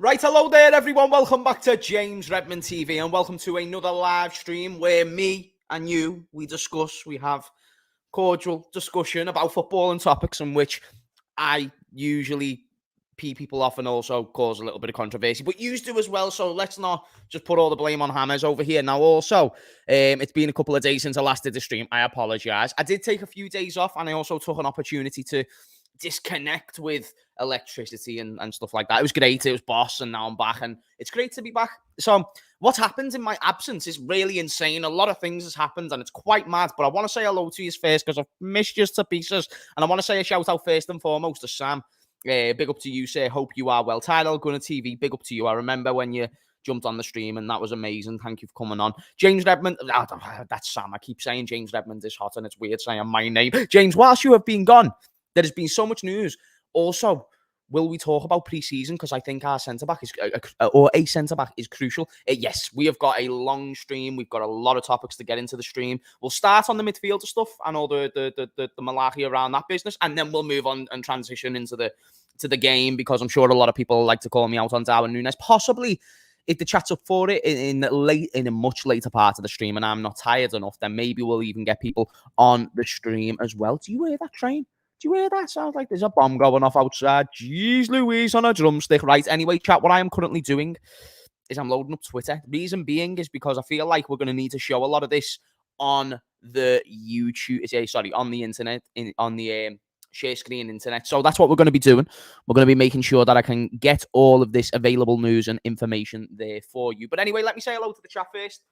Right, hello there, everyone. Welcome back to James Redmond TV, and welcome to another live stream where me and you, we have cordial discussion about football and topics in which I usually pee people off and also cause a little bit of controversy, but you do as well, so let's not just put all the blame on Hamez over here. Now, also, it's been a couple of days since I last did the stream. I apologise. I did take a few days off, and I also took an opportunity to disconnect with electricity and stuff like that. It was great. It was boss, and now I'm back, and it's great to be back. So what's happened in my absence is really insane. A lot of things has happened, and it's quite mad. But I want to say hello to you first because I've missed you to pieces, and I want to say a shout out first and foremost to Sam. Big up to you, sir. Hope you are well. Tyler Gunner TV, big up to you. I remember when you jumped on the stream, and that was amazing. Thank you for coming on. James Redmond, that's Sam. I keep saying James Redmond is hot, and it's weird saying my name. James, whilst you have been gone, there has been so much news. Also, will we talk about pre-season? Because I think our centre-back is, or a centre-back is crucial. Yes, we have got a long stream. We've got a lot of topics to get into the stream. We'll start on the midfielder stuff and all the malarkey around that business, and then we'll move on and transition into the game, because I'm sure a lot of people like to call me out on Darwin Nunez. Possibly, if the chat's up for it in a much later part of the stream, and I'm not tired enough, then maybe we'll even get people on the stream as well. Do you hear that train? Do you hear that? Sounds like there's a bomb going off outside. Jeez Louise on a drumstick. Right, anyway, chat, what I am currently doing is I'm loading up Twitter. Reason being is because I feel like we're going to need to show a lot of this on the YouTube, on the internet, on the share screen internet. So that's what we're going to be doing. We're going to be making sure that I can get all of this available news and information there for you. But anyway, let me say hello to the chat first.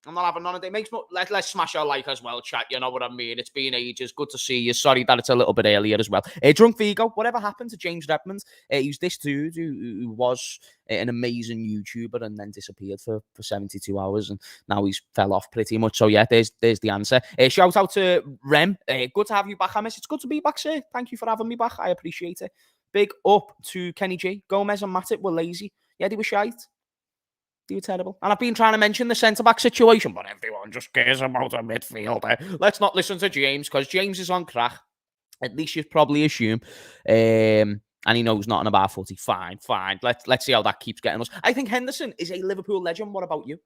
I'm not having none of it. Let's smash our like as well, chat. You know what I mean? It's been ages. Good to see you. Sorry that it's a little bit earlier as well. Drunk Vigo, whatever happened to James Redmond? He's this dude who was an amazing YouTuber and then disappeared for 72 hours, and now he's fell off pretty much. So yeah, there's the answer. Shout out to Rem. Good to have you back, Hamez. It's good to be back, sir. Thank you for having me back. I appreciate it. Big up to Kenny G. Gomez and Matip were lazy. Yeah, they were shite. They were terrible. And I've been trying to mention the centre-back situation, but everyone just cares about a midfielder. Let's not listen to James, because James is on crack. At least you'd probably assume. And he knows nothing about footy. Fine. Let's see how that keeps getting us. I think Henderson is a Liverpool legend. What about you?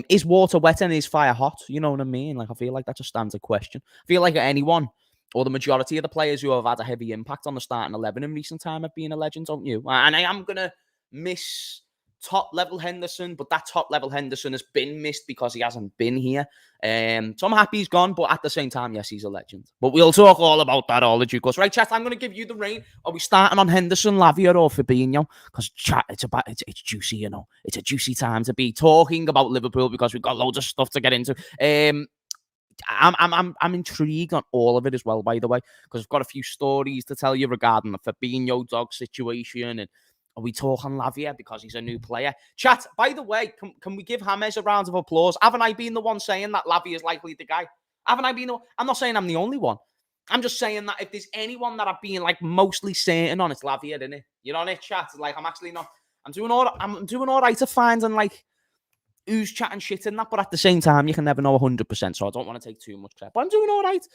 Is water wet and is fire hot? You know what I mean? Like, I feel like that's a standard question. I feel like anyone, or the majority of the players who have had a heavy impact on the starting 11 in recent time have been a legend, don't you? And I am going to miss top-level Henderson, but that top-level Henderson has been missed because he hasn't been here. So I'm happy he's gone, but at the same time, yes, he's a legend. But we'll talk all about that all as you go. Right, chat, I'm going to give you the reign. Are we starting on Henderson, Lavia, or Fabinho? Because, chat, it's juicy, you know. It's a juicy time to be talking about Liverpool because we've got loads of stuff to get into. I'm intrigued on all of it as well, by the way, because I've got a few stories to tell you regarding the Fabinho dog situation, and are we talking Lavia because he's a new player? Chat, by the way, can we give Hamez a round of applause? Haven't I been the one saying that Lavia is likely the guy? Haven't I been the one? I'm not saying I'm the only one. I'm just saying that if there's anyone that I've been like mostly certain on, it's Lavia, isn't it? You know, on it, chat. Like, I'm actually not. I'm doing all right to find and like who's chatting shit in that, but at the same time, you can never know 100%. So I don't want to take too much credit. But I'm doing all right.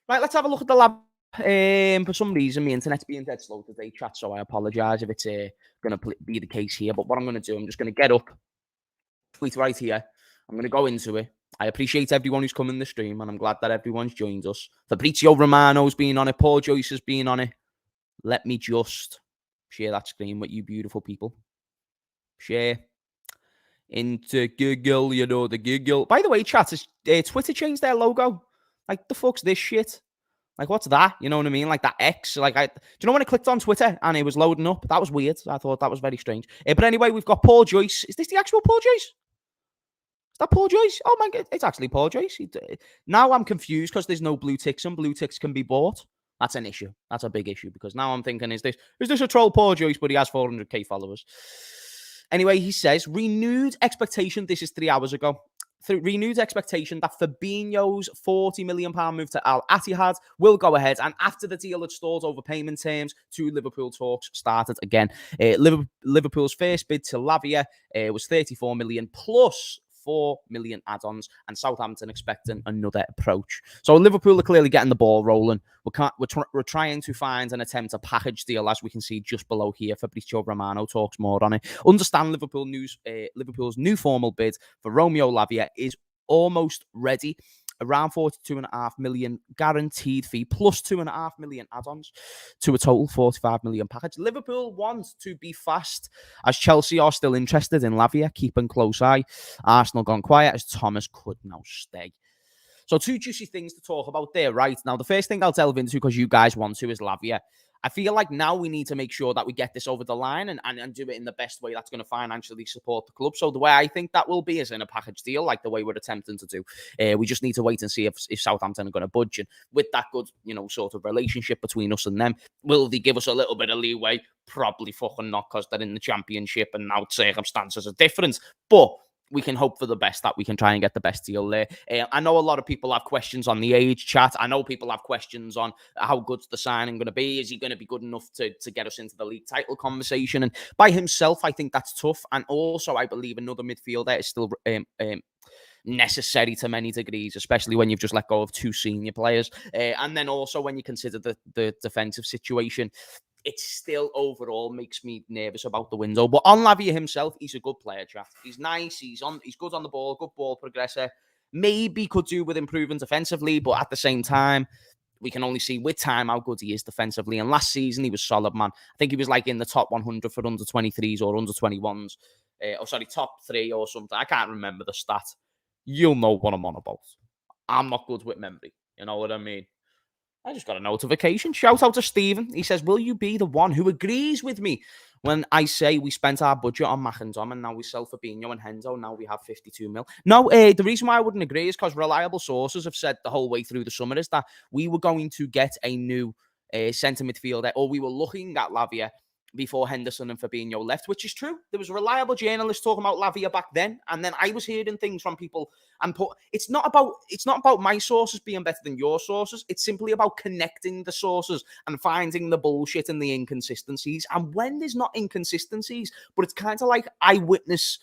Right, let's have a look at the lab. For some reason, my internet's being dead slow today, chat, so I apologise if it's going to be the case here. But what I'm going to do, I'm just going to get up, tweet right here. I'm going to go into it. I appreciate everyone who's come in the stream, and I'm glad that everyone's joined us. Fabrizio Romano's been on it. Paul Joyce has been on it. Let me just share that screen with you beautiful people. Share into Google, you know, the Google. By the way, chat, Twitter changed their logo. Like, the fuck's this shit? Like, what's that? You know what I mean? Like that X. Like, do you know when I clicked on Twitter and it was loading up? That was weird. I thought that was very strange. But anyway, we've got Paul Joyce. Is this the actual Paul Joyce? Is that Paul Joyce? Oh my God, it's actually Paul Joyce. Now I'm confused because there's no blue ticks, and blue ticks can be bought. That's an issue. That's a big issue, because now I'm thinking, is this a troll Paul Joyce, but he has 400k followers? Anyway, he says, renewed expectation. This is 3 hours ago. Renewed expectation that Fabinho's £40 million move to Al Ittihad will go ahead, and after the deal had stalled over payment terms, two Liverpool talks started again. Liverpool's first bid to Lavia was £34 million plus 4 million add-ons, and Southampton expecting another approach. So Liverpool are clearly getting the ball rolling. We're trying to find and attempt a package deal, as we can see just below here. Fabrizio Romano talks more on it. Understand Liverpool's new formal bid for Romeo Lavia is almost ready. Around 42.5 million guaranteed fee plus 2.5 million add-ons to a total 45 million package. Liverpool want to be fast, as Chelsea are still interested in Lavia, keeping close eye. Arsenal gone quiet as Thomas could now stay. So 2 juicy things to talk about there, right? Now, the first thing I'll delve into, because you guys want to, is Lavia. I feel like now we need to make sure that we get this over the line and do it in the best way that's going to financially support the club. So the way I think that will be is in a package deal, like the way we're attempting to do. We just need to wait and see if Southampton are going to budge. And with that good, sort of relationship between us and them, will they give us a little bit of leeway? Probably fucking not, because they're in the Championship and now circumstances are different. But we can hope for the best, that we can try and get the best deal there. I know a lot of people have questions on the age chat. I know people have questions on how good's the signing going to be. Is he going to be good enough to get us into the league title conversation? And by himself, I think that's tough. And also, I believe another midfielder is still necessary to many degrees, especially when you've just let go of 2 senior players. And then also when you consider the defensive situation, it still overall makes me nervous about the window. But on Lavia himself, he's a good player, chat. He's nice. He's good on the ball, good ball progressor. Maybe could do with improving defensively, but at the same time, we can only see with time how good he is defensively. And last season, he was solid, man. I think he was like in the top 100 for under 23s or under 21s. Top 3 or something. I can't remember the stat. You'll know what I'm on about. I'm not good with memory. You know what I mean? I just got a notification. Shout out to Stephen. He says, will you be the one who agrees with me when I say we spent our budget on Mac and Dom and now we sell Fabinho and Hendo, now we have 52 mil? No, the reason why I wouldn't agree is because reliable sources have said the whole way through the summer is that we were going to get a new centre midfielder, or we were looking at Lavia before Henderson and Fabinho left, which is true. There was a reliable journalist talking about Lavia back then, and then I was hearing things from people. And it's not about my sources being better than your sources. It's simply about connecting the sources and finding the bullshit and the inconsistencies. And when there's not inconsistencies, but it's kind of like eyewitnesses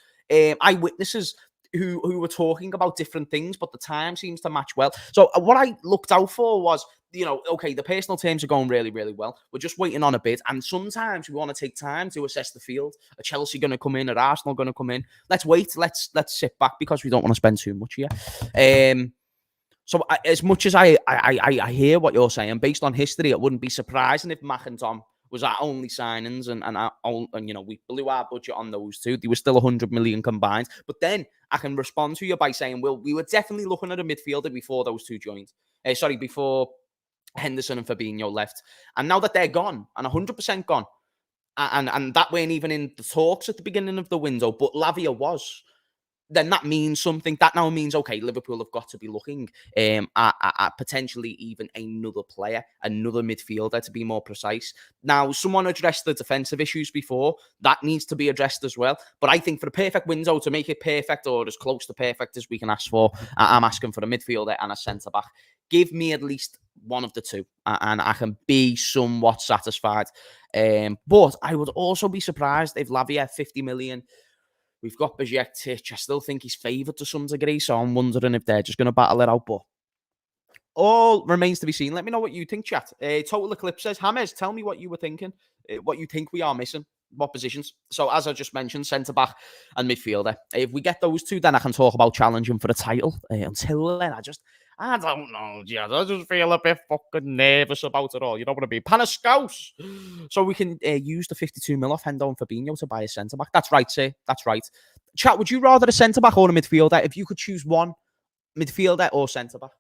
who were talking about different things, but the time seems to match well. So what I looked out for was, okay, the personal terms are going really, really well. We're just waiting on a bid. And sometimes we want to take time to assess the field. Are Chelsea going to come in? Are Arsenal going to come in? Let's wait. Let's sit back because we don't want to spend too much here. So as much as I hear what you're saying, based on history, it wouldn't be surprising if Mac and Tom was our only signings, and we blew our budget on those 2. They were still 100 million combined. But then I can respond to you by saying, well, we were definitely looking at a midfielder before those 2 joined. Before Henderson and Fabinho left. And now that they're gone, and 100% gone, and that weren't even in the talks at the beginning of the window, but Lavia was, then that means something. That now means, okay, Liverpool have got to be looking at potentially even another player, another midfielder, to be more precise. Now, someone addressed the defensive issues before. That needs to be addressed as well. But I think for the perfect window, to make it perfect or as close to perfect as we can ask for, I'm asking for a midfielder and a centre-back. Give me at least one of the 2, and I can be somewhat satisfied. But I would also be surprised if Lavia 50 million. We've got Besiktas. I still think he's favoured to some degree, so I'm wondering if they're just going to battle it out. But all remains to be seen. Let me know what you think, chat. Total Eclipse says, Hamez, tell me what you were thinking, what you think we are missing, what positions. So as I just mentioned, centre-back and midfielder. If we get those 2, then I can talk about challenging for the title. Until then, I don't know, Jazz. I just feel a bit fucking nervous about it all. You know what I mean? Paniscaus. So we can use the 52 mil off Hendo and Fabinho to buy a centre-back. That's right, sir. That's right. Chat, would you rather a centre-back or a midfielder? If you could choose one, midfielder or centre-back?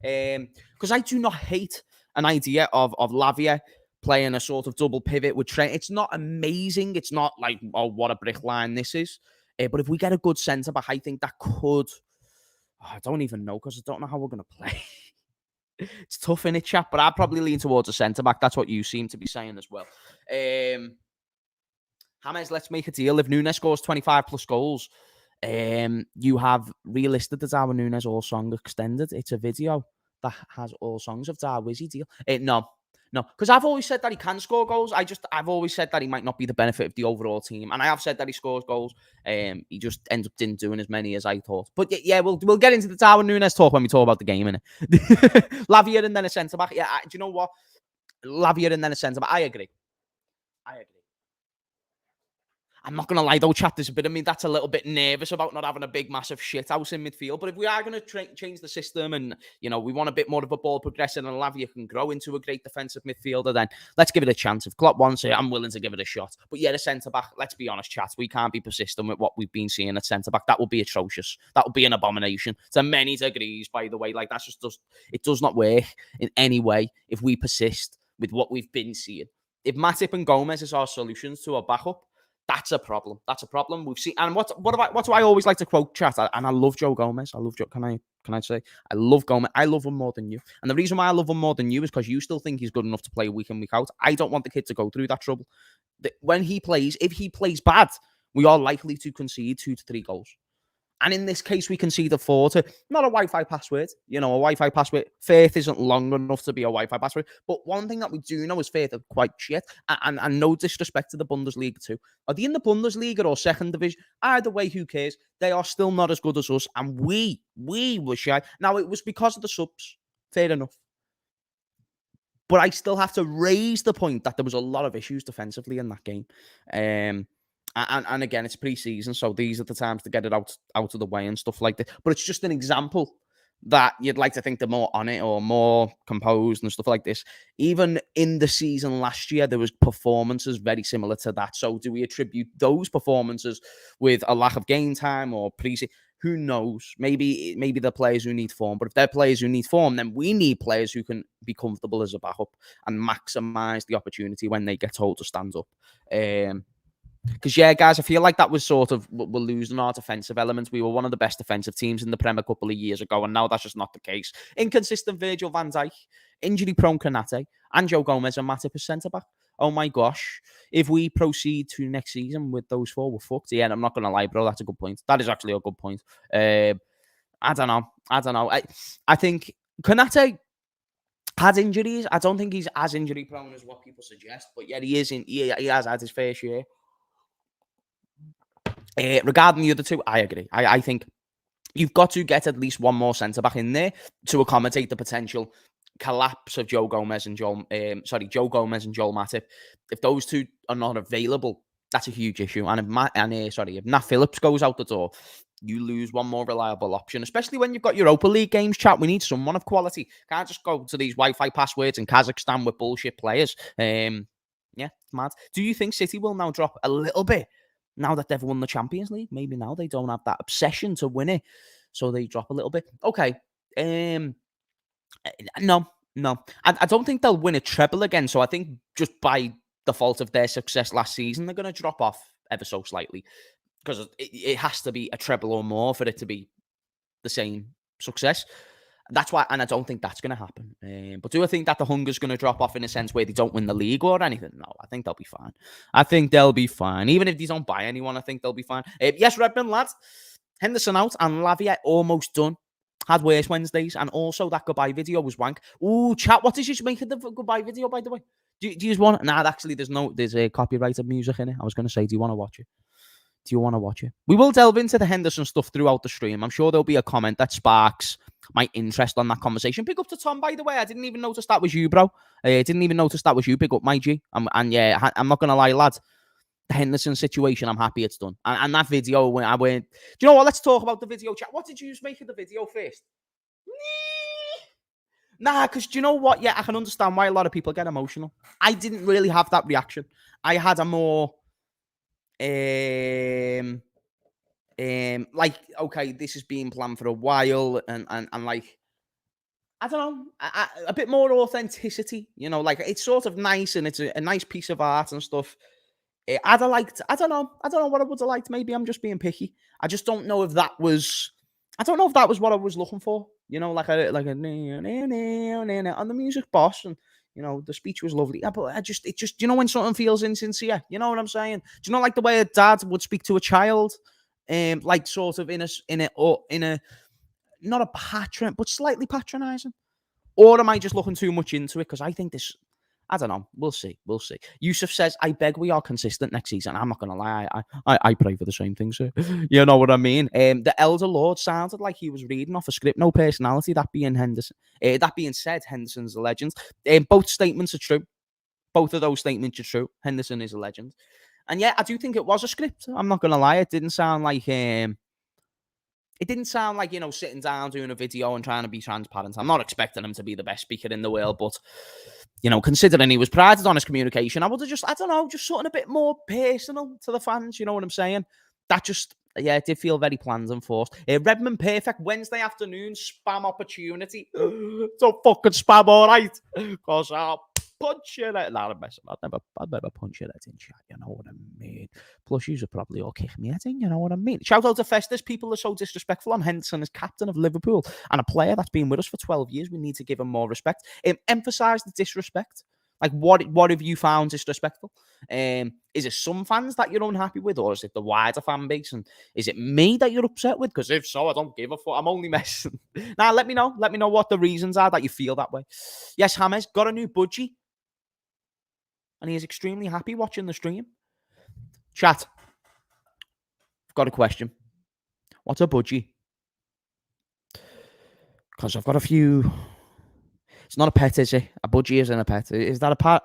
Because I do not hate an idea of Lavia playing a sort of double pivot with Trent. It's not amazing. It's not like, oh, what a brick line this is. But if we get a good centre-back, I think that could... I don't even know, because I don't know how we're going to play. It's tough in it, chat, but I'd probably lean towards a centre-back. That's what you seem to be saying as well. Hamez, let's make a deal. If Nunez scores 25 plus goals, you have relisted the Darwin Nunez All Song Extended. It's a video that has all songs of Darwizzy deal. No. No, because I've always said that he can score goals. I've always said that he might not be the benefit of the overall team, and I have said that he scores goals. He just ends up didn't doing as many as I thought. But yeah, we'll get into the Darwin Nunez talk when we talk about the game, innit? Lavia and then a centre back. Yeah, do you know what? Lavia and then a centre back. I agree. I'm not going to lie, though, chat, there's a bit of me that's a little bit nervous about not having a big, massive shit house in midfield. But if we are going to change the system and, we want a bit more of a ball progression and Lavia can grow into a great defensive midfielder, then let's give it a chance. If Klopp wants it, I'm willing to give it a shot. But yeah, the centre-back, let's be honest, chat, we can't be persistent with what we've been seeing at centre-back. That would be atrocious. That would be an abomination to many degrees, by the way. Like, it does not work in any way if we persist with what we've been seeing. If Matip and Gomez is our solutions to a backup, that's a problem. That's a problem. We've seen, and what do I always like to quote, chat? And I love Joe Gomez. I love Joe. Can I say I love Gomez? I love him more than you. And the reason why I love him more than you is because you still think he's good enough to play week in, week out. I don't want the kid to go through that trouble. When he plays, if he plays bad, we are likely to concede 2 to 3 goals. And in this case, we conceded 4 to not a Wi-Fi password. A Wi-Fi password. Faith isn't long enough to be a Wi-Fi password. But one thing that we do know is Faith are quite shit. And no disrespect to the Bundesliga too. Are they in the Bundesliga or second division? Either way, who cares? They are still not as good as us. And we were shy. Now, it was because of the subs. Fair enough. But I still have to raise the point that there was a lot of issues defensively in that game. And again, it's pre-season, so these are the times to get it out of the way and stuff like that. But it's just an example that you'd like to think they're more on it or more composed and stuff like this. Even in the season last year, there was performances very similar to that. So do we attribute those performances with a lack of game time or pre-season? Who knows? Maybe they're players who need form. But if they're players who need form, then we need players who can be comfortable as a backup and maximise the opportunity when they get told to stand up. Because, yeah, guys, I feel like that was sort of, we're losing our defensive elements. We were one of the best defensive teams in the Prem a couple of years ago, and now that's just not the case. Inconsistent Virgil van Dijk, injury-prone Konate, and Joe Gomez and Matip as centre-back. Oh, my gosh. If we proceed to next season with those 4, we're fucked. Yeah, I'm not going to lie, bro. That's a good point. That is actually a good point. I don't know. I think Konate had injuries. I don't think he's as injury-prone as what people suggest, but yeah, he has had his fair share. Regarding the other two, I agree. I think you've got to get at least one more centre-back in there to accommodate the potential collapse of Joe Gomez and Joel Matip. If those two are not available, that's a huge issue. And if Nat Phillips goes out the door, you lose one more reliable option, especially when you've got Europa League games, chat. We need someone of quality. Can't just go to these Wi-Fi passwords in Kazakhstan with bullshit players. Yeah, it's mad. Do you think City will now drop a little bit? Now that they've won the Champions League, maybe now they don't have that obsession to win it, so they drop a little bit. Okay, no. I don't think they'll win a treble again. So I think just by default of their success last season, they're going to drop off ever so slightly because it has to be a treble or more for it to be the same success. That's why, and I don't think that's going to happen. But do I think that the hunger's going to drop off in a sense where they don't win the league or anything? No, I think they'll be fine. Even if they don't buy anyone, I think they'll be fine. Yes, Redmond, lads. Henderson out and Lavia almost done. Had worse Wednesdays. And also that goodbye video was wank. Ooh, chat, what did you make of the goodbye video, by the way? Do you just want... Nah, actually, there's a copyrighted music in it. I was going to say, do you want to watch it? We will delve into the Henderson stuff throughout the stream. I'm sure there'll be a comment that sparks my interest on that conversation. Big up to Tom, by the way. I didn't even notice that was you, bro. Big up, my G. And yeah, I'm not going to lie, lads. The Henderson situation, I'm happy it's done. And that video, when I went... Do you know what? Let's talk about the video, chat. What did you make of the video first? Nah, because do you know what? Yeah, I can understand why a lot of people get emotional. I didn't really have that reaction. I had a more... like, okay, this has been planned for a while, and like, I don't know, a bit more authenticity, like it's sort of nice and it's a nice piece of art and stuff. I'd have liked, I don't know what I would have liked. Maybe I'm just being picky. I just don't know if that was, what I was looking for, like a on the music boss, and the speech was lovely. Yeah, but it just, when something feels insincere, you know what I'm saying? Do you know, like the way a dad would speak to a child, like sort of in a not a patron, but slightly patronizing? Or am I just looking too much into it? Because I think this, I don't know. We'll see. We'll see. Yusuf says, I beg we are consistent next season. I'm not going to lie. I pray for the same thing, sir. You know what I mean? The elder lord sounded like he was reading off a script. No personality. That being Henderson. That being said, Henderson's a legend. Both statements are true. Both of those statements are true. Henderson is a legend. And yeah, I do think it was a script. I'm not going to lie. It didn't sound like... sitting down, doing a video and trying to be transparent. I'm not expecting him to be the best speaker in the world, but, considering he was prided on his communication, I would have just something a bit more personal to the fans, you know what I'm saying? That just, it did feel very planned and forced. Redmond, perfect Wednesday afternoon, spam opportunity. So fucking spam, all right? Because I'll punch you. I'd never punch you that in chat, you know what I mean? Plus, you'll probably all kick me head in, you know what I mean? Shout out to Festus. People are so disrespectful. I'm Henderson as captain of Liverpool and a player that's been with us for 12 years. We need to give him more respect. Emphasise the disrespect. Like, what have you found disrespectful? Is it some fans that you're unhappy with, or is it the wider fan base? And is it me that you're upset with? Because if so, I don't give a fuck. I'm only messing. Now, let me know. Let me know what the reasons are that you feel that way. Yes, Hamez got a new budgie, and he is extremely happy watching the stream. Chat, I've got a question. What's a budgie? Because I've got a few... It's not a pet, is it? A budgie isn't a pet. Is that a parrot?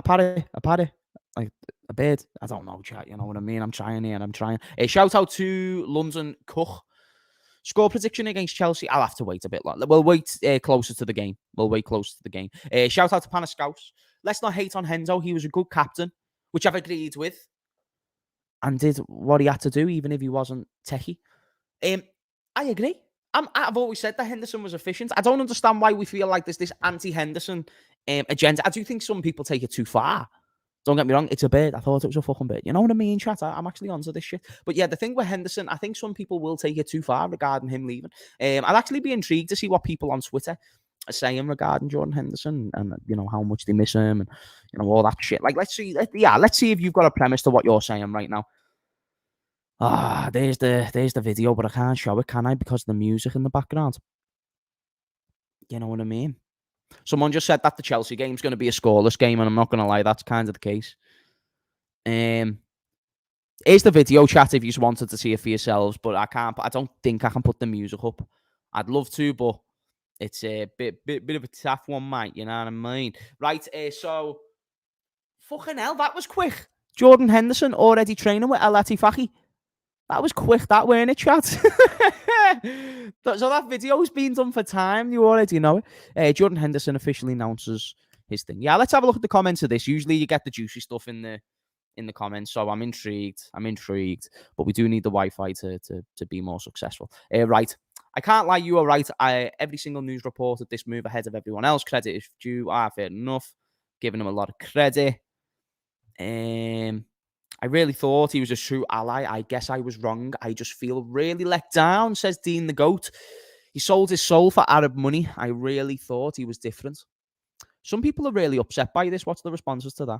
A parrot? Like a bird? I don't know, chat. You know what I mean? I'm trying here. I'm trying. Shout out to London Koch. Score prediction against Chelsea. I'll have to wait a bit longer. We'll wait closer to the game. Shout out to Panaskaus. Let's not hate on Hendo. He was a good captain, which I've agreed with, and did what he had to do, even if he wasn't techie. I agree. I've always said that Henderson was efficient. I don't understand why we feel like there's this anti-Henderson agenda. I do think some people take it too far. Don't get me wrong, it's a bird. I thought it was a fucking bird. You know what I mean, chat? I'm actually onto this shit. But yeah, the thing with Henderson, I think some people will take it too far regarding him leaving. I'd actually be intrigued to see what people on Twitter are saying regarding Jordan Henderson and, how much they miss him and, all that shit. Like, let's see if you've got a premise to what you're saying right now. There's the video, but I can't show it, can I? Because of the music in the background. You know what I mean? Someone just said that the Chelsea game's going to be a scoreless game, and I'm not going to lie, that's kind of the case. Here's the video, chat, if you just wanted to see it for yourselves, but I don't think I can put the music up. I'd love to, but it's a bit of a tough one, mate. You know what I mean? Right, so fucking hell, that was quick. Jordan Henderson already training with El Atifaki. That was quick, that weren't it, chat? So that video's been done for time. You already know it. Jordan Henderson officially announces his thing. Yeah, let's have a look at the comments of this. Usually you get the juicy stuff in the comments, so I'm intrigued. But we do need the Wi-Fi to be more successful. Right. I can't lie, you are right. Every single news reported this move ahead of everyone else. Credit is due. Fair enough. Giving him a lot of credit. I really thought he was a true ally. I guess I was wrong. I just feel really let down, says Dean the GOAT. He sold his soul for Arab money. I really thought he was different. Some people are really upset by this. What's the responses to that?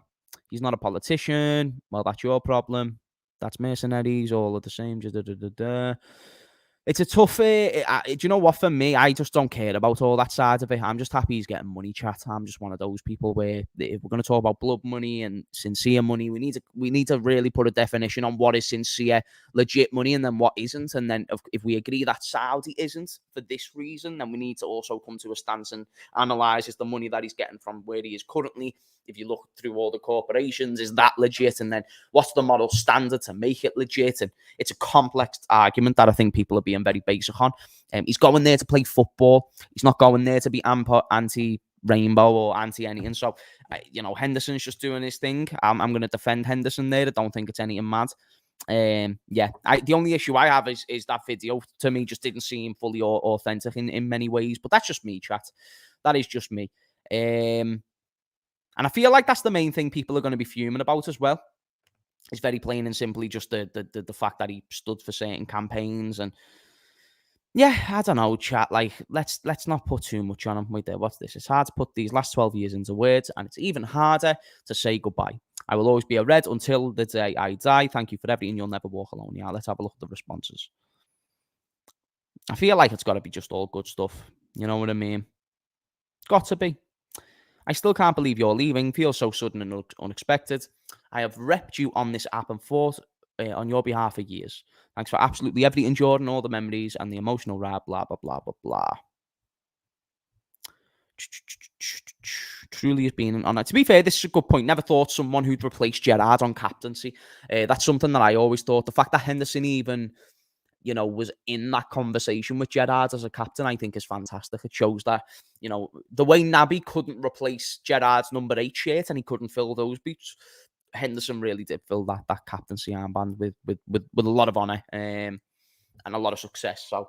He's not a politician. Well, that's your problem. That's mercenaries, all are the same. It's a tough... do you know what? For me, I just don't care about all that side of it. I'm just happy he's getting money, chat. I'm just one of those people where if we're going to talk about blood money and sincere money, we need to really put a definition on what is sincere, legit money, and then what isn't. And then if we agree that Saudi isn't for this reason, then we need to also come to a stance and analyse is the money that he's getting from where he is currently. If you look through all the corporations, is that legit? And then what's the moral standard to make it legit? And it's a complex argument that I think people are being very basic on. He's going there to play football. He's not going there to be anti-rainbow or anti-anything. So, Henderson's just doing his thing. I'm going to defend Henderson there. I don't think it's anything mad. The only issue I have is that video to me just didn't seem fully authentic in many ways. But that's just me, chat. That is just me. And I feel like that's the main thing people are going to be fuming about as well. It's very plain and simply just the fact that he stood for certain campaigns. And yeah, I don't know, chat. Like, let's not put too much on him. Wait there, what's this? It's hard to put these last 12 years into words, and it's even harder to say goodbye. I will always be a Red until the day I die. Thank you for everything. You'll never walk alone. Yeah, let's have a look at the responses. I feel like it's got to be just all good stuff. You know what I mean? Got to be. I still can't believe you're leaving. Feels so sudden and unexpected. I have repped you on this app and fought on your behalf for years. Thanks for absolutely everything, Jordan, all the memories and the emotional ride, blah, blah, blah, blah, blah. Truly has been an honour. To be fair, this is a good point. Never thought someone who'd replace Gerrard on captaincy. That's something that I always thought. The fact that Henderson even, was in that conversation with Gerrard as a captain, I think is fantastic. It shows that, the way Naby couldn't replace Gerrard's number 8 shirt and he couldn't fill those boots, Henderson really did fill that captaincy armband with a lot of honour and a lot of success. So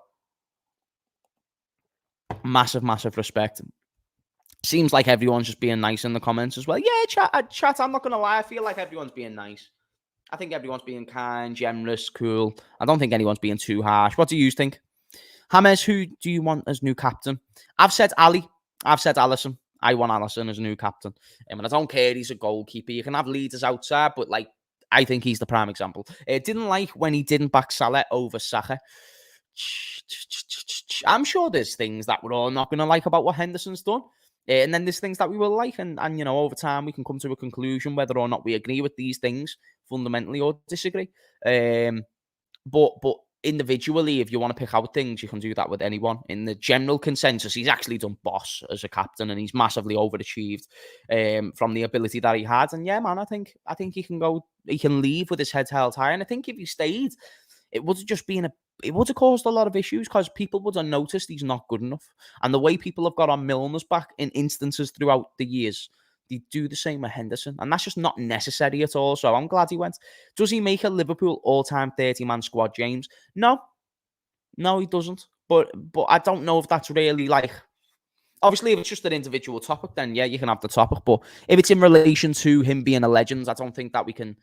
massive respect. Seems like everyone's just being nice in the comments as well. Yeah, chat. I'm not going to lie. I feel like everyone's being nice. I think everyone's being kind, generous, cool. I don't think anyone's being too harsh. What do you think? Hamez, who do you want as new captain? I've said Ali. I've said Alisson. I want Alisson as a new captain. And I don't care he's a goalkeeper. You can have leaders outside, but I think he's the prime example. Didn't like when he didn't back Salah over Saka. I'm sure there's things that we're all not going to like about what Henderson's done. And then there's things that we will like. And over time, we can come to a conclusion whether or not we agree with these things fundamentally or disagree. But individually, if you want to pick out things, you can do that with anyone. In the general consensus, he's actually done boss as a captain, and he's massively overachieved from the ability that he had. And yeah, man, I think he can leave with his head held high. And I think if he stayed, it would have just been it would have caused a lot of issues because people would have noticed he's not good enough. And the way people have got on Milner's back in instances throughout the years, they do the same with Henderson. And that's just not necessary at all. So I'm glad he went. Does he make a Liverpool all-time 30-man squad, James? No, he doesn't. But I don't know if that's really obviously, if it's just an individual topic, then yeah, you can have the topic. But if it's in relation to him being a legend, I don't think that we can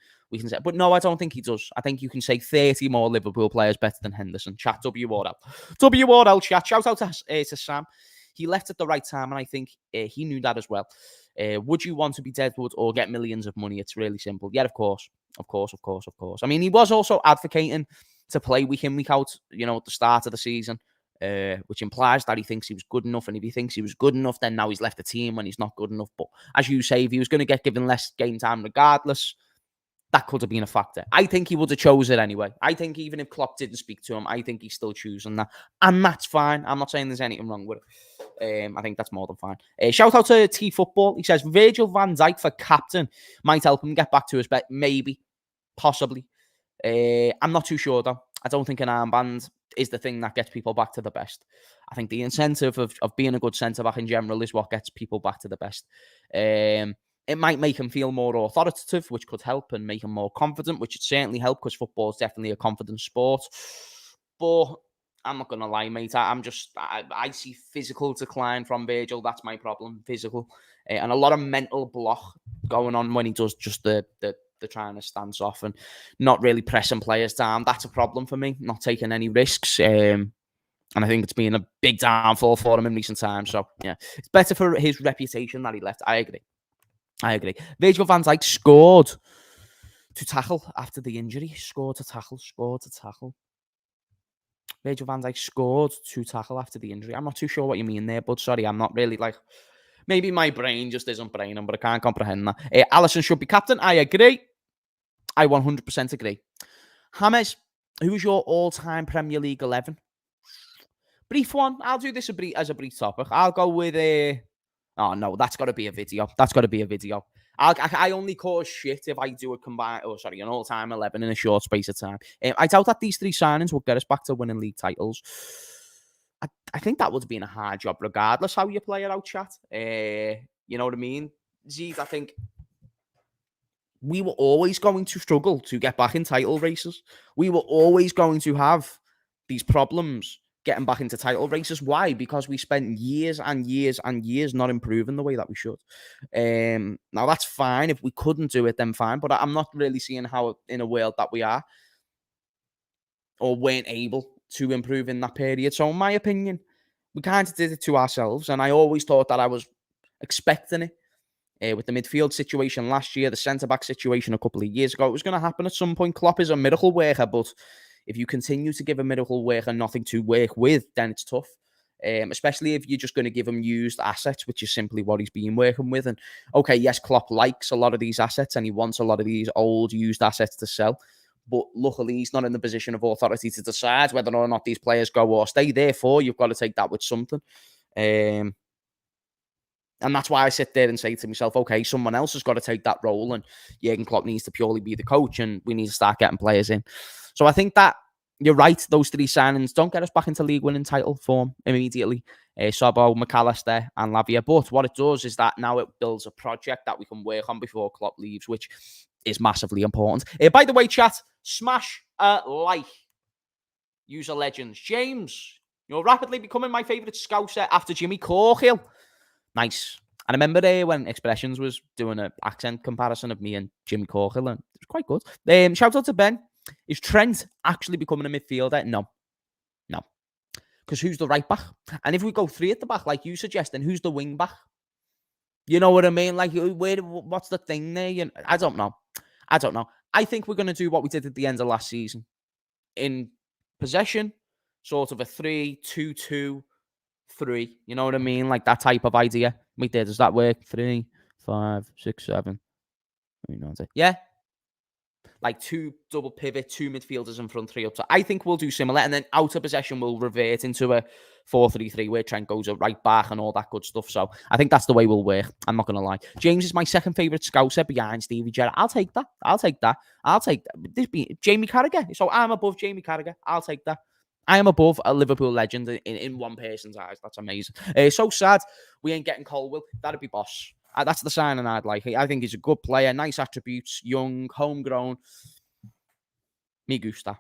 say. But no, I don't think he does. I think you can say 30 more Liverpool players better than Henderson. Chat WRL chat. Shout out to Sam. He left at the right time, and I think he knew that as well. Would you want to be Deadwood or get millions of money? It's really simple. Yeah, of course. I mean, he was also advocating to play week in, week out, at the start of the season. Which implies that he thinks he was good enough. And if he thinks he was good enough, then now he's left the team when he's not good enough. But as you say, if he was going to get given less game time regardless, that could have been a factor. I think he would have chose it anyway. I think even if Klopp didn't speak to him, I think he's still choosing that. And that's fine. I'm not saying there's anything wrong with it. I think that's more than fine. Shout out to T-Football. He says, Virgil van Dijk for captain might help him get back to his bet. Maybe. Possibly. I'm not too sure, though. I don't think an armband is the thing that gets people back to the best. I think the incentive of being a good centre-back in general is what gets people back to the best. It might make him feel more authoritative, which could help, and make him more confident, which would certainly help because football is definitely a confidence sport. But I'm not going to lie, mate. I see physical decline from Virgil. That's my problem, physical. And a lot of mental block going on when he does just the trying to stance off and not really pressing players down. That's a problem for me, not taking any risks. And I think it's been a big downfall for him in recent times. So, yeah, it's better for his reputation that he left. I agree. Virgil van Dijk scored to tackle after the injury. Scored to tackle. Virgil van Dijk scored to tackle after the injury. I'm not too sure what you mean there, but sorry, I'm not really maybe my brain just isn't braining, but I can't comprehend that. Alisson should be captain. I agree. I 100% agree. Hamez, who is your all-time Premier League 11? Brief one. I'll do this as a brief topic. I'll go with oh, no, that's got to be a video. I only cause shit if I do an all-time 11 in a short space of time. I doubt that these 3 signings will get us back to winning league titles. I think that would have been a hard job regardless how you play it out, chat. You know what I mean? Zeed, I think we were always going to struggle to get back in title races. We were always going to have these problems getting back into title races. Why? Because we spent years and years and years not improving the way that we should. Now, that's fine. If we couldn't do it, then fine. But I'm not really seeing how, in a world that we are, or weren't able to improve in that period. So, in my opinion, we kind of did it to ourselves. And I always thought that I was expecting it. With the midfield situation last year, the centre-back situation a couple of years ago, it was going to happen at some point. Klopp is a miracle worker, but if you continue to give a miracle worker nothing to work with, then it's tough. especially if you're just going to give him used assets, which is simply what he's been working with. And okay, yes, Klopp likes a lot of these assets and he wants a lot of these old used assets to sell. But luckily, he's not in the position of authority to decide whether or not these players go or stay. Therefore, you've got to take that with something. And that's why I sit there and say to myself, okay, someone else has got to take that role. And Jurgen Klopp needs to purely be the coach and we need to start getting players in. So I think that you're right. Those three signings don't get us back into league winning title form immediately. Sobo, McAllister and Lavia. But what it does is that now it builds a project that we can work on before Klopp leaves, which is massively important. By the way, chat, smash a like. User legends. James, you're rapidly becoming my favourite Scouser after Jimmy Corkill. Nice. And I remember when Expressions was doing an accent comparison of me and Jimmy Corkill, and it was quite good. Shout out to Ben. Is Trent actually becoming a midfielder? No. Because who's the right back? And if we go three at the back, like you suggest, then who's the wing back? You know what I mean? Like, what's the thing there? I don't know. I think we're going to do what we did at the end of last season. In possession, sort of a 3-2-2-3. You know what I mean? Like that type of idea. Wait there, does that work? 3, 5, 6, 7. Yeah. Like 2 double pivot, 2 midfielders in front, 3 up top. I think we'll do similar. And then out of possession, we'll revert into a 4-3-3 where Trent goes a right back and all that good stuff. So I think that's the way we'll work. I'm not going to lie. James is my second favourite Scouser behind Stevie Gerrard. I'll take that. This be Jamie Carragher. So I'm above Jamie Carragher. I'll take that. I am above a Liverpool legend in one person's eyes. That's amazing. So sad we ain't getting Colwill. That'd be boss. That's the signing I'd like. I think he's a good player, nice attributes, young, homegrown. Me gusta.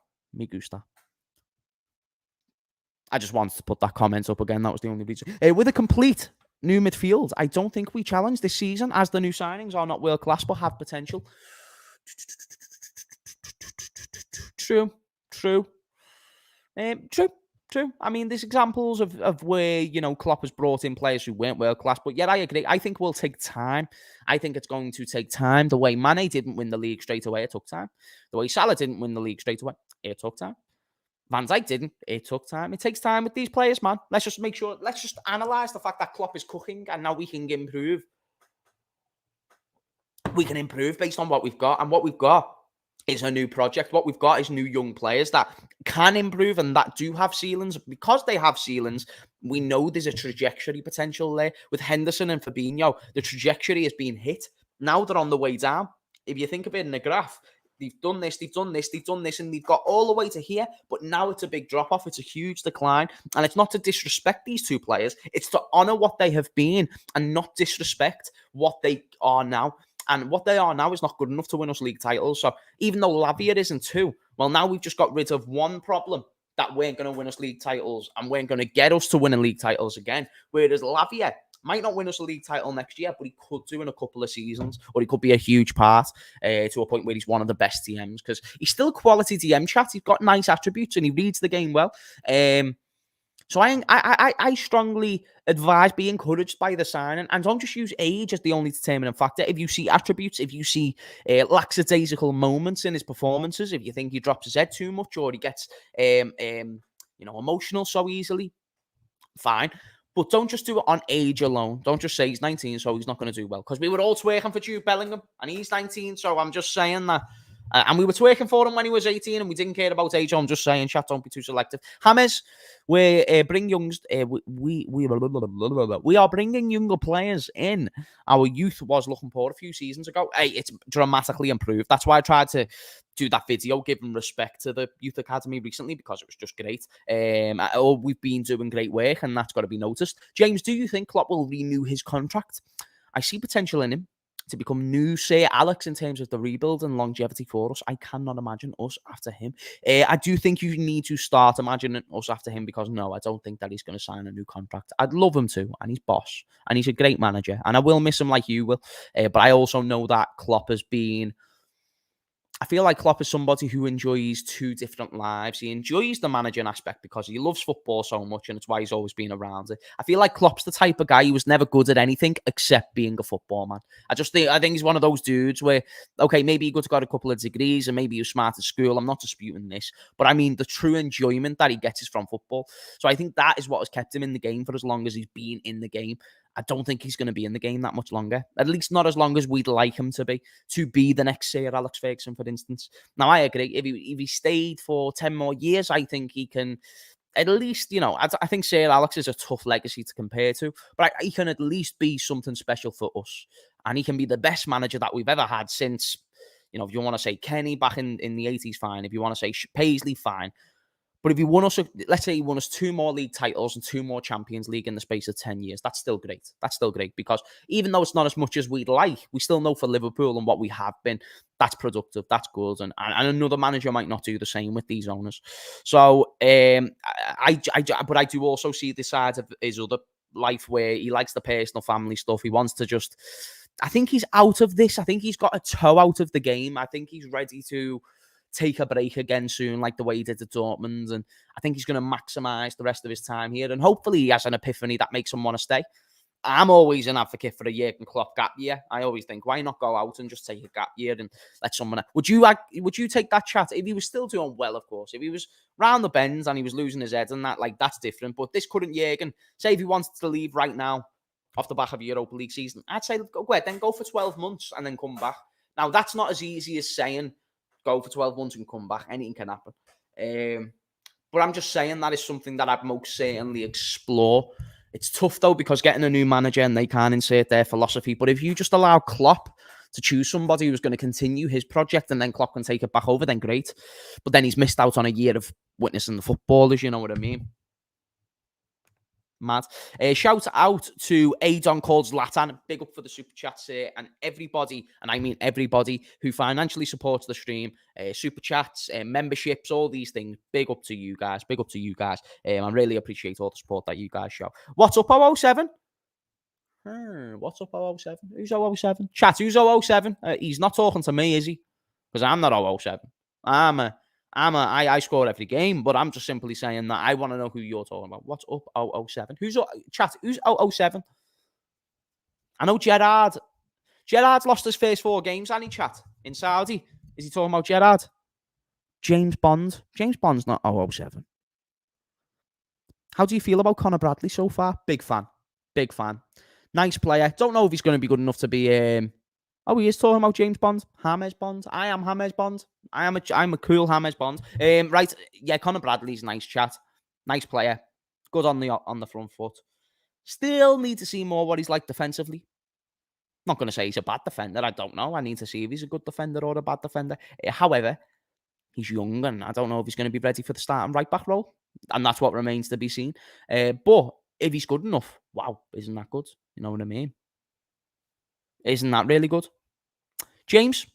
I just wanted to put that comment up again. That was the only reason. With a complete new midfield, I don't think we challenge this season as the new signings are not world class but have potential. True. I mean, there's examples of where, Klopp has brought in players who weren't world-class, but yet I agree. I think we'll take time. I think it's going to take time. The way Mane didn't win the league straight away, it took time. The way Salah didn't win the league straight away, it took time. Van Dijk didn't. It took time. It takes time with these players, man. Let's just analyse the fact that Klopp is cooking and now we can improve. We can improve based on what we've got, and what we've got is a new project. What we've got is new young players that can improve and that do have ceilings. Because they have ceilings, we know there's a trajectory potential there. With Henderson and Fabinho, the trajectory is being hit. Now they're on the way down. If you think of it in the graph, they've done this, and they've got all the way to here, but now it's a big drop-off. It's a huge decline, and it's not to disrespect these two players. It's to honour what they have been and not disrespect what they are now. And what they are now is not good enough to win us league titles. So even though Lavia isn't 2, well, now we've just got rid of one problem that weren't going to win us league titles and weren't going to get us to winning league titles again. Whereas Lavia might not win us a league title next year, but he could do in a couple of seasons, or he could be a huge part to a point where he's one of the best DMs, because he's still quality DM chat. He's got nice attributes and he reads the game well. So I strongly advise, be encouraged by the signing, and don't just use age as the only determining factor. If you see attributes, if you see lackadaisical moments in his performances, if you think he drops his head too much or he gets emotional so easily, fine. But don't just do it on age alone. Don't just say he's 19, so he's not going to do well. Because we were all twerking for Jude Bellingham, and he's 19, so I'm just saying that. And we were twerking for him when he was 18, and we didn't care about age. I'm just saying, chat, don't be too selective. Hamez, we are bringing younger players in. Our youth was looking poor a few seasons ago. Hey, it's dramatically improved. That's why I tried to do that video, giving respect to the youth academy recently, because it was just great. We've been doing great work, and that's got to be noticed. James, do you think Klopp will renew his contract? I see potential in him to become new Sir Alex in terms of the rebuild and longevity for us. I cannot imagine us after him. I do think you need to start imagining us after him, because no, I don't think that he's going to sign a new contract. I'd love him to, and he's boss, and he's a great manager, and I will miss him like you will. But I also know that Klopp has been I feel like Klopp is somebody who enjoys two different lives. He enjoys the managing aspect because he loves football so much, and it's why he's always been around it. I feel like Klopp's the type of guy who was never good at anything except being a football man. I think he's one of those dudes where, okay, maybe he could have got a couple of degrees and maybe he was smart at school. I'm not disputing this, but I mean the true enjoyment that he gets is from football. So I think that is what has kept him in the game for as long as he's been in the game. I don't think he's going to be in the game that much longer. At least not as long as we'd like him to be the next Sir Alex Ferguson, for instance. Now, I agree. If he stayed for 10 more years, I think he can at least, I think Sir Alex is a tough legacy to compare to, but he can at least be something special for us. And he can be the best manager that we've ever had since, if you want to say Kenny back in the 80s, fine. If you want to say Paisley, fine. But if he won us, let's say he won us 2 more league titles and 2 more Champions League in the space of 10 years, that's still great. That's still great because even though it's not as much as we'd like, we still know for Liverpool and what we have been, that's productive, that's good. And another manager might not do the same with these owners. So, but I do also see the side of his other life where he likes the personal family stuff. He wants to I think he's out of this. I think he's got a toe out of the game. I think he's ready to take a break again soon, like the way he did at Dortmund. And I think he's going to maximise the rest of his time here. And hopefully he has an epiphany that makes him want to stay. I'm always an advocate for a Jurgen Klopp gap year. I always think, why not go out and just take a gap year and let someone... Would you take that chat? If he was still doing well, of course. If he was round the bends and he was losing his head and that, that's different. But this current Jurgen, say if he wanted to leave right now off the back of a Europa League season, I'd say, then go for 12 months and then come back. Now, that's not as easy as saying, go for 12 months and come back. Anything can happen. But I'm just saying that is something that I'd most certainly explore. It's tough, though, because getting a new manager and they can't insert their philosophy. But if you just allow Klopp to choose somebody who's going to continue his project and then Klopp can take it back over, then great. But then he's missed out on a year of witnessing the footballers, you know what I mean? Mad. Shout out to Adon called Zlatan. Big up for the super chats here. And everybody, and I mean everybody, who financially supports the stream, super chats, memberships, all these things. Big up to you guys. Big up to you guys. I really appreciate all the support that you guys show. What's up, 007? What's up, 007? Who's 007? Chat, who's 007? He's not talking to me, is he? Because I'm not 007. I score every game, but I'm just simply saying that I want to know who you're talking about. What's up, 007? Who's 007? I know Gerrard. Gerrard's lost his first 4 games, hasn't he, chat? In Saudi. Is he talking about Gerrard? James Bond. James Bond's not 007. How do you feel about Conor Bradley so far? Big fan. Big fan. Nice player. Don't know if he's going to be good enough to be... he is talking about James Bond. Hamez Bond. I am Hamez Bond. I'm a cool Hamez Bond. Right. Yeah, Conor Bradley's nice chat. Nice player. Good on the front foot. Still need to see more what he's like defensively. Not going to say he's a bad defender. I don't know. I need to see if he's a good defender or a bad defender. However, he's young and I don't know if he's going to be ready for the starting right back role. And that's what remains to be seen. But if he's good enough, wow, isn't that good? You know what I mean? Isn't that really good? James,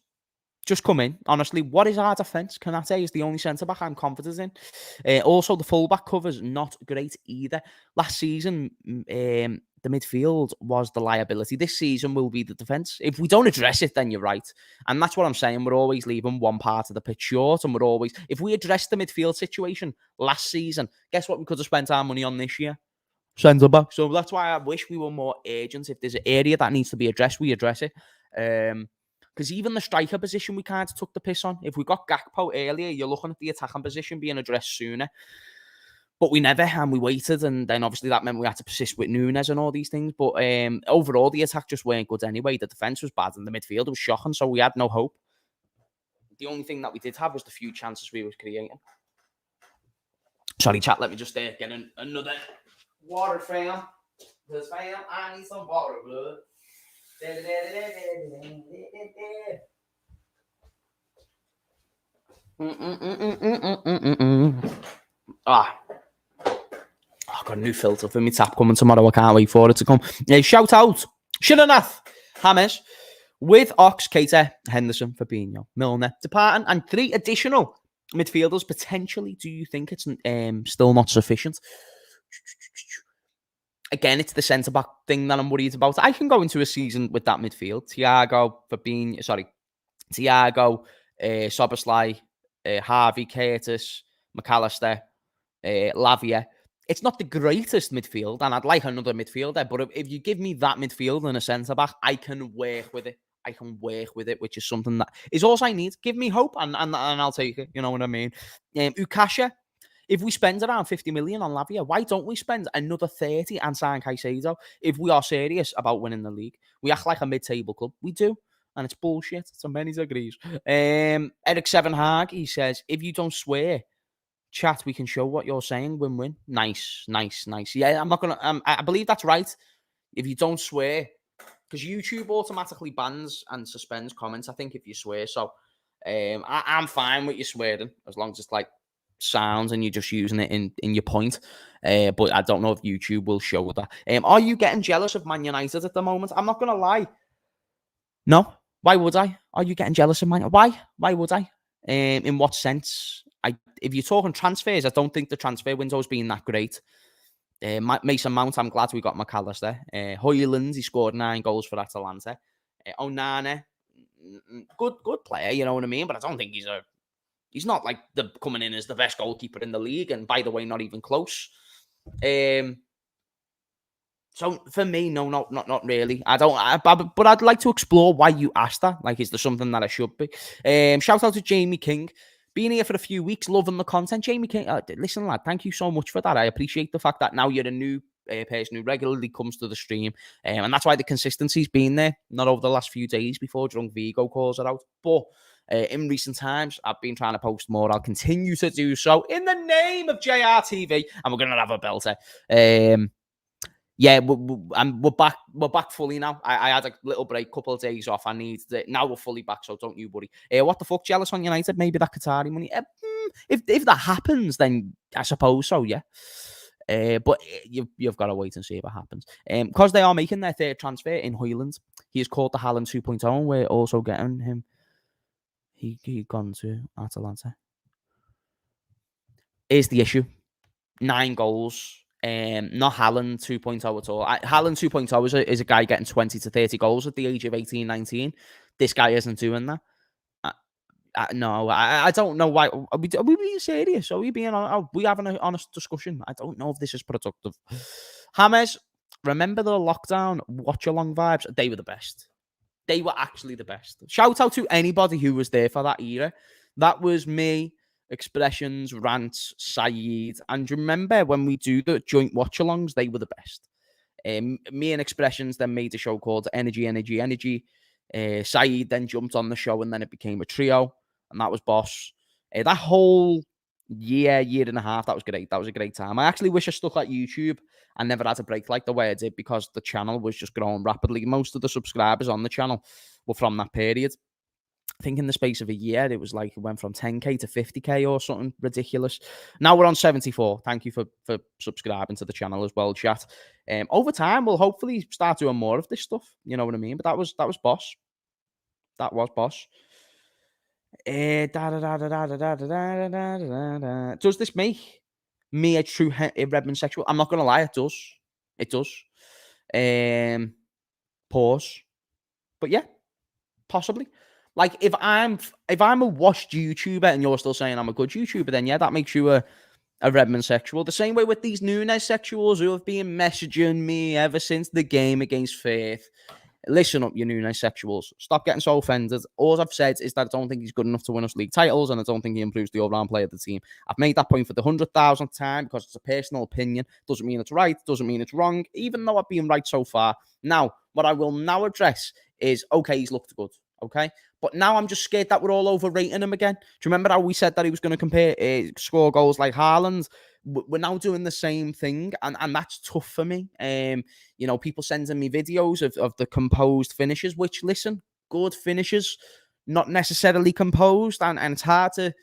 just come in. Honestly, what is our defence? Kanate is the only centre-back I'm confident in. Also, the full-back cover's not great either. Last season, the midfield was the liability. This season will be the defence. If we don't address it, then you're right. And that's what I'm saying. We're always leaving one part of the pitch short. And if we address the midfield situation last season, guess what we could have spent our money on this year? Centre-back. So that's why I wish we were more urgent. If there's an area that needs to be addressed, we address it. Because even the striker position, we kind of took the piss on. If we got Gakpo earlier, you're looking at the attacking position being addressed sooner. But we never, and we waited. And then obviously that meant we had to persist with Nunez and all these things. But overall, the attack just weren't good anyway. The defence was bad and the midfield was shocking. So we had no hope. The only thing that we did have was the few chances we were creating. Sorry, chat. Let me just get another water, fam. Because, fam, I need some water, blood. I've got a new filter for my tap coming tomorrow. I can't wait for it to come. Shout out Shiranath, Hamez, with Ox, Keita, Henderson, Fabinho, Milner, departing, and 3 additional midfielders potentially. Do you think it's still not sufficient? Again, it's the centre-back thing that I'm worried about. I can go into a season with that midfield. Thiago, Soboslai, Harvey, Curtis, McAllister, Lavia. It's not the greatest midfield, and I'd like another midfielder, but if you give me that midfield and a centre-back, I can work with it. I can work with it, which is something that is all I need. Give me hope, and I'll take it. You know what I mean? Ukasha, if we spend around 50 million on Lavia, why don't we spend another 30 and sign Caicedo if we are serious about winning the league? We act like a mid-table club. We do. And it's bullshit. So many agrees. Eric Sevenhag, he says, if you don't swear, chat, we can show what you're saying. Win-win. Nice. Yeah, I'm not going to... I believe that's right. If you don't swear, because YouTube automatically bans and suspends comments, I think, if you swear. So I'm fine with you swearing, as long as it's like sounds and you're just using it in your point. But I don't know if YouTube will show that. Are you getting jealous of Man United at the moment? I'm not going to lie. No. Why would I? Are you getting jealous of Man United? Why? Why would I? In what sense? If you're talking transfers, I don't think the transfer window's been that great. Mason Mount, I'm glad we got McAllister. Højlund, he scored 9 goals for Atalanta. Onana, good player, you know what I mean? But I don't think he's not like coming in as the best goalkeeper in the league. And by the way, not even close. So for me, no, not really. But I'd like to explore why you asked that. Like, is there something that I should be? Shout out to Jamie King. Been here for a few weeks, loving the content. Jamie King, listen, lad, thank you so much for that. I appreciate the fact that now you're a new person who regularly comes to the stream. And that's why the consistency's been there. Not over the last few days before Drunk Vigo calls it out. But in recent times, I've been trying to post more. I'll continue to do so in the name of JRTV. And we're going to have a belter. Yeah, we're back. We're back fully now. I had a little break, couple of days off. I need it. Now we're fully back, so don't you worry. What the fuck, jealous on United? Maybe that Qatari money. If that happens, then I suppose so. Yeah. But you've got to wait and see if it happens. Because they are making their third transfer in Højlund. He is called the Haaland 2.0, and we're also getting him. He gone to Atalanta. Here's the issue: 9 goals. Not Haaland 2.0 at all. Haaland 2.0 is a guy getting 20 to 30 goals at the age of 18, 19. This guy isn't doing that. No, I don't know why. Are we being serious? Are we being? Are we having an honest discussion? I don't know if this is productive. Hamez, remember the lockdown watch along vibes? They were the best. They were actually the best. Shout out to anybody who was there for that era. That was me, Expressions, Rants, Saeed. And remember when we do the joint watch-alongs, they were the best. Me and Expressions then made a show called Energy. Saeed then jumped on the show and then it became a trio. And that was Boss. That whole year and a half, that was great. That was a great time. I actually wish I stuck at YouTube and never had a break like the way I did because the channel was just growing rapidly. Most of the subscribers on the channel were from that period. I think in the space of a year, it was like it went from 10k to 50k or something ridiculous. Now we're on 74. Thank you for subscribing to the channel as well, chat. Over time, we'll hopefully start doing more of this stuff. You know what I mean? But that was Boss. That was Boss. Does this make me a true Redmond sexual? I'm not gonna lie, it does. It does. Pause. But yeah, possibly. Like if I'm a washed YouTuber and you're still saying I'm a good YouTuber, then yeah, that makes you a Redmond sexual. The same way with these Nunez sexuals who have been messaging me ever since the game against Faith. Listen up, you Nunez sexuals. Stop getting so offended. All I've said is that I don't think he's good enough to win us league titles, and I don't think he improves the all-round play of the team. I've made that point for the 100,000th time because it's a personal opinion. Doesn't mean it's right. Doesn't mean it's wrong, even though I've been right so far. Now, what I will now address is, okay, he's looked good, okay? But now I'm just scared that we're all overrating him again. Do you remember how we said that he was going to score goals like Haaland? We're now doing the same thing, and that's tough for me. You know, people sending me videos of the composed finishes, which, listen, good finishes, not necessarily composed, and it's hard to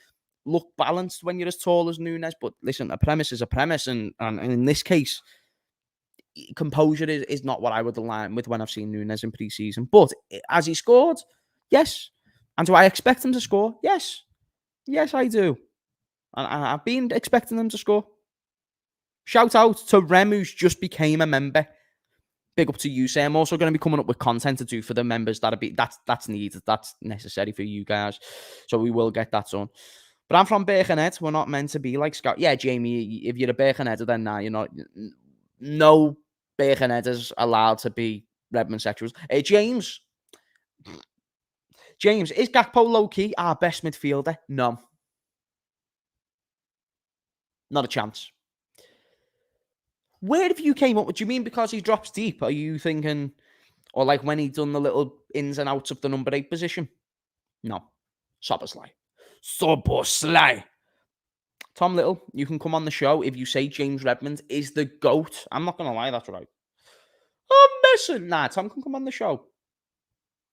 look balanced when you're as tall as Nunez. But listen, a premise is a premise, and in this case, composure is not what I would align with when I've seen Nunez in pre-season. But as he scored, yes. And do I expect him to score? Yes. Yes, I do. And I've been expecting him to score. Shout out to Rem, who's just became a member. big up to you, Sam. I'm also going to be coming up with content to do for the members that's needed, that's necessary for you guys. So we will get that done. But I'm from Birkenhead. We're not meant to be like Scott. Yeah, Jamie, if you're a Birkenheader, then nah, you're not. No Birkenheaders allowed to be Redmond sexuals. James, is Gakpo low-key our best midfielder? No. Not a chance. Where have you came up with? Do you mean because he drops deep? Are you thinking, or like when he done the little ins and outs of the number 8 position? No. Soboslai. Tom Little, you can come on the show if you say James Redmond is the GOAT. I'm not going to lie, that's right. I'm missing. Nah, Tom can come on the show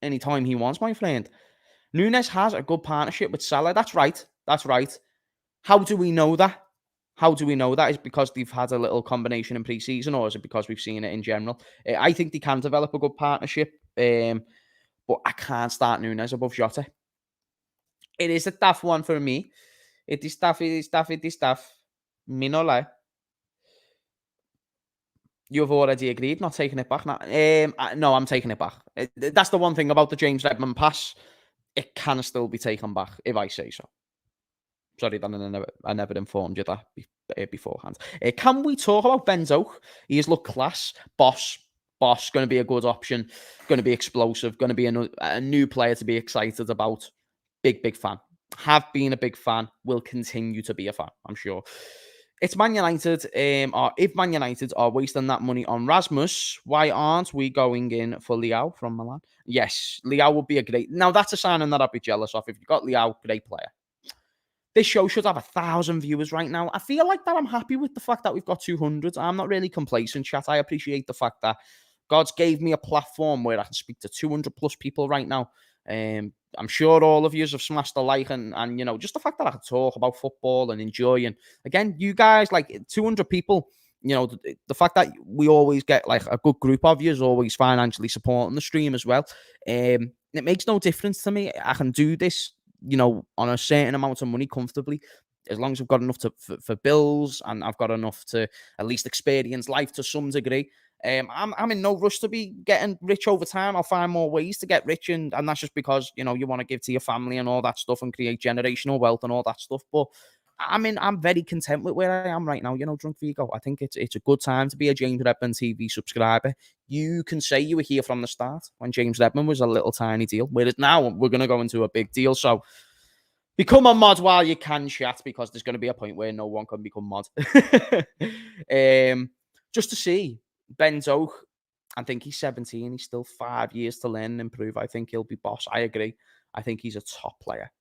anytime he wants, my friend. Nunez has a good partnership with Salah. That's right. How do we know that? Is it because they've had a little combination in pre-season, or is it because we've seen it in general? I think they can develop a good partnership, but I can't start Nunez above Jota. It is a tough one for me. It is tough. Me no lie. You've already agreed, not taking it back. No, I'm taking it back. That's the one thing about the James Redmond pass. It can still be taken back if I say so. Sorry, Dan, I never informed you that beforehand. Can we talk about Ben Doak? He has looked class. Boss, going to be a good option. Going to be explosive. Going to be a new player to be excited about. Big fan. Have been a big fan. Will continue to be a fan, I'm sure. It's Man United. Or if Man United are wasting that money on Rasmus, why aren't we going in for Leao from Milan? Yes, Leao would be a great... Now, that's a signing that I'd be jealous of. If you've got Leao, great player. This show should have 1,000 viewers right now. I feel like that I'm happy with the fact that we've got 200. I'm not really complacent, chat. I appreciate the fact that God's gave me a platform where I can speak to 200 plus people right now. I'm sure all of you have smashed the like and you know, just the fact that I can talk about football and enjoy. And again, you guys, like 200 people, you know, the fact that we always get like a good group of you is always financially supporting the stream as well. It makes no difference to me. I can do this, you know, on a certain amount of money comfortably, as long as I've got enough for bills and I've got enough to at least experience life to some degree. I'm in no rush to be getting rich over time. I'll find more ways to get rich, and that's just because, you know, you want to give to your family and all that stuff and create generational wealth and all that stuff. But I'm very content with where I am right now, you know, Drunk Vigo. I think it's a good time to be a James Redmond TV subscriber. You can say you were here from the start when James Redmond was a little tiny deal, whereas now we're going to go into a big deal. So become a mod while you can, chat, because there's going to be a point where no one can become mod. Just to see Ben Doak, I think he's 17. He's still 5 years to learn and improve. I think he'll be boss. I agree. I think he's a top player.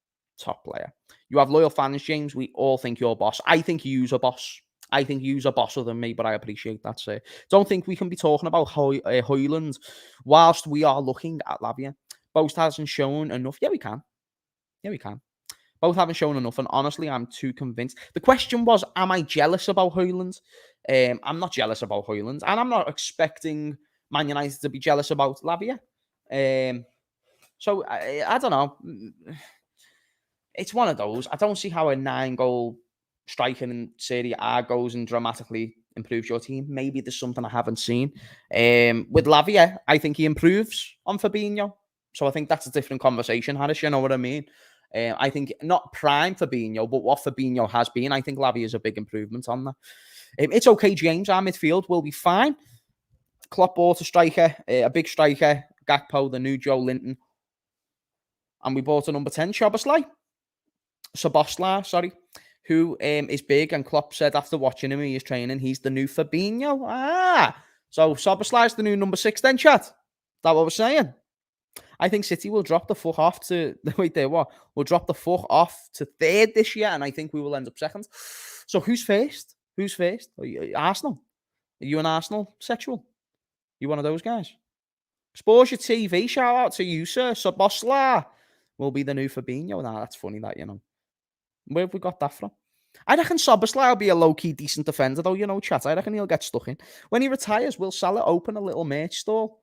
You have loyal fans, James. We all think you're boss. I think you're a boss. I think you're a bosser than me, but I appreciate that, sir. Don't think we can be talking about Højlund whilst we are looking at Lavia. Both hasn't shown enough. Yeah, we can. Both haven't shown enough, and honestly, I'm too convinced. The question was, am I jealous about Højlund? I'm not jealous about Højlund, and I'm not expecting Man United to be jealous about Lavia. So, I don't know. It's one of those. I don't see how a 9-goal striker in Serie A goes and dramatically improves your team. Maybe there's something I haven't seen. With Lavia, I think he improves on Fabinho. So I think that's a different conversation, Harris. You know what I mean? I think not prime Fabinho, but what Fabinho has been, I think Lavia is a big improvement on that. It's okay, James. Our midfield will be fine. Klopp bought a striker, a big striker, Gakpo, the new Joe Linton. And we bought a number 10, Soboslai, who is big. And Klopp said after watching him, he is training, he's the new Fabinho. So Soboslai's the new number 6 then, chat. Is that what we're saying? I think City will drop the fuck off to... Wait there, what? We'll drop the fuck off to 3rd this year, and I think we will end up 2nd. So who's first? Arsenal? Are you an Arsenal sexual? You one of those guys? Exposure TV, shout out to you, sir. Soboslai will be the new Fabinho. Nah, that's funny that, you know. Where have we got that from? I reckon Soboslai will be a low-key decent defender, though, you know, chat. I reckon he'll get stuck in. When he retires, will Salah open a little merch store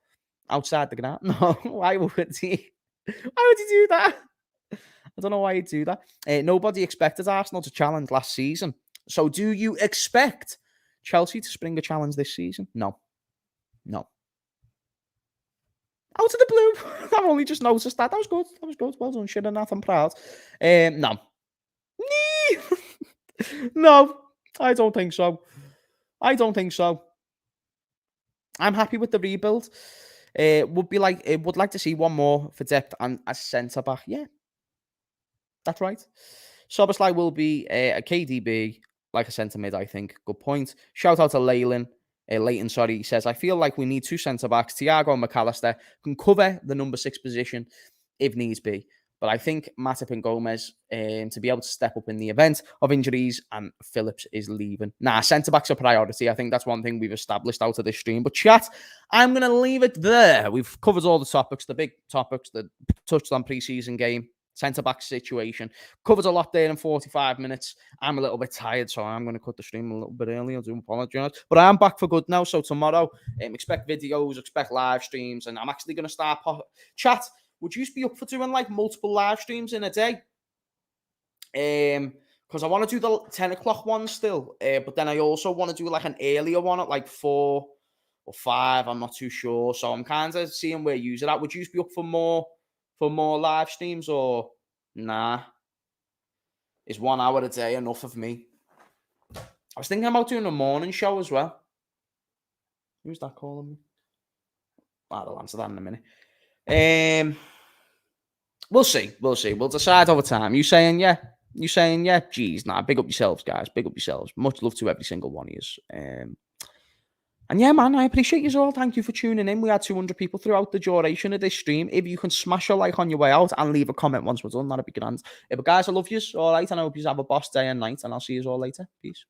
outside the ground? No, why would he? Why would he do that? I don't know why he'd do that. Nobody expected Arsenal to challenge last season. So do you expect Chelsea to spring a challenge this season? No. Out of the blue. I've only just noticed that. That was good. That was good. Well done, shit, and that. I'm proud. No. No, I don't think so. I don't think so. I'm happy with the rebuild. Would like to see one more for depth and a centre back. Yeah, that's right. Soboslai will be a KDB, like a centre mid, I think. Good point. Shout out to Leighton, sorry. He says, I feel like we need two centre backs. Thiago and McAllister can cover the number 6 position if needs be. But I think Matip and Gomez to be able to step up in the event of injuries, and Phillips is leaving. Nah, centre-backs are priority. I think that's one thing we've established out of this stream. But chat, I'm going to leave it there. We've covered all the topics, the big topics, the touched on pre-season game, centre-back situation. Covered a lot there in 45 minutes. I'm a little bit tired, so I'm going to cut the stream a little bit early. I do apologise. But I am back for good now. So tomorrow, expect videos, expect live streams, and I'm actually going to start... Chat, would you be up for doing like multiple live streams in a day? Because I want to do the 10 o'clock one still, but then I also want to do like an earlier one at like 4 or 5. I'm not too sure, so I'm kind of seeing where you are at. Would you be up for more live streams, or nah? Is 1 hour a day enough of me? I was thinking about doing a morning show as well. Who's that calling me? I'll answer that in a minute. We'll see. We'll decide over time. You saying yeah? Geez, nah. Big up yourselves, guys. Big up yourselves. Much love to every single one of you. And yeah, man, I appreciate you all. Thank you for tuning in. We had 200 people throughout the duration of this stream. If you can smash a like on your way out and leave a comment once we're done, that'd be grand. But guys, I love you. All right, and I hope you have a boss day and night, and I'll see you all later. Peace.